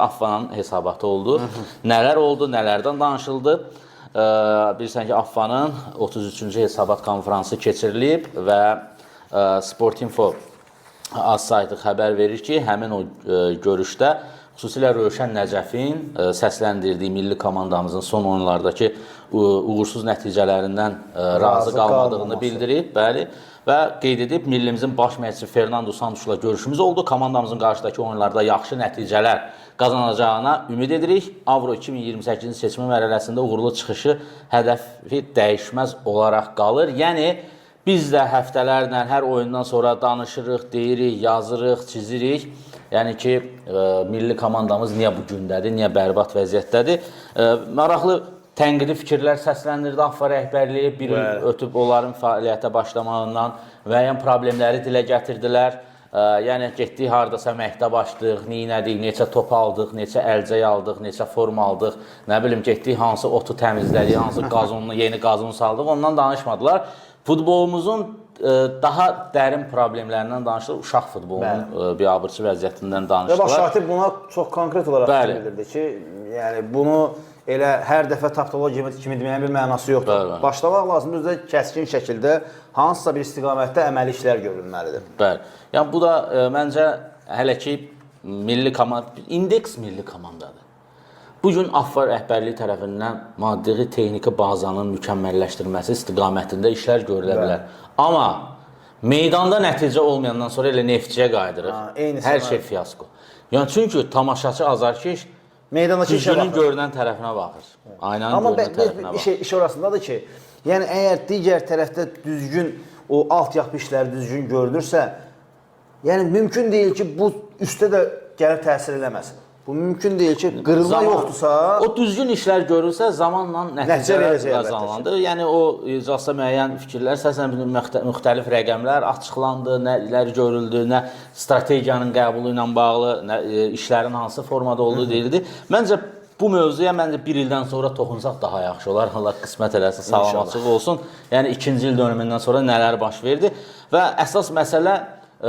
Affanın hesabatı oldu. Nələr oldu, nələrdən danışıldı. Bilirsən ki, Affanın 33-cü hesabat konfransı keçirilib və Sportinfo az saytı xəbər verir ki, həmin o görüşdə xüsusilə Rövşən Nəcəfin səsləndirdiyi milli komandamızın son oyunlardakı uğursuz nəticələrindən razı qalmadığını bildirib, bəli, və qeyd edib, millimizin baş məşqçisi Fernando Santos'la görüşümüz oldu. Komandamızın qarşıdakı oyunlarda yaxşı nəticələr qazanacağına ümid edirik. Avro 2028-ci seçimi mərhələsində uğurlu çıxışı hədəfi dəyişməz olaraq qalır. Yəni, biz də həftələrlə hər oyundan sonra danışırıq, deyirik, yazırıq, çizirik. Yəni ki, milli komandamız niyə bu gündədir, niyə bərbad vəziyyətdədir. Maraqlı tənqidi fikirlər səsləndirdi Affa rəhbərliyi, bir il ötüb onların fəaliyyətə başlamağından müəyyən problemləri dilə gətirdilər. Yəni, getdik, haradasa məktəb açdıq, neynədik, neçə top aldıq, neçə əlcək aldıq, neçə forma aldıq, nə bilim, getdik, hansı otu təmizlədik, hansı qazonunu, yeni qazon saldıq, ondan danışmadılar. Futbolumuzun daha dərin problemlərindən danışılır, uşaq futbolunun biabırçı vəziyyətindən danışdılar. Və Şatib buna çox konkret olaraq bildirdi ki, yəni bunu elə hər dəfə tapdologiya kimi deməyən bir mənası yoxdur. Başlamaq lazımdır da kəskin şəkildə hansısa bir istiqamətdə əməli işlər görülməlidir. Bəli. Yəni bu da məncə hələ ki indeks milli komandadır. Bugün Affa rəhbərliyi tərəfindən maddi texniki bazanın mükəmməlləşdirilməsi istiqamətində işlər görülə bilər. Amma meydanda nəticə olmayandan sonra elə Neftçiyə qayıdırıq. Hər şey fiyasko. Yəni çünki tamaşaçı azarkeş düzgünün görünən tərəfinə baxır. Aynanın görünən tərəfinə baxır. Amma iş orasındadır ki, yəni əgər digər tərəfdə düzgün o altyapı işləri düzgün görülürsə, yəni mümkün deyil ki, bu üstə də gəlib təsir eləməsin. Bu mümkün deyil ki, qırılma yoxdursa... O düzgün işlər görürsə, zamanla nəticələr qazanlandı. Yəni, o icazsa müəyyən fikirlər, səslən müxtəlif rəqəmlər açıqlandı, nələr görüldü, nə strategiyanın qəbulu ilə bağlı, nə işlərin hansı formada olduğu deyildi. Məncə, bu mövzuya bir ildən sonra toxunsaq daha yaxşı olar. Allah qismət eləsin, salamatçılıq olsun. Yəni, 2-ci il dönümündən sonra nələr baş verdi və əsas məsələ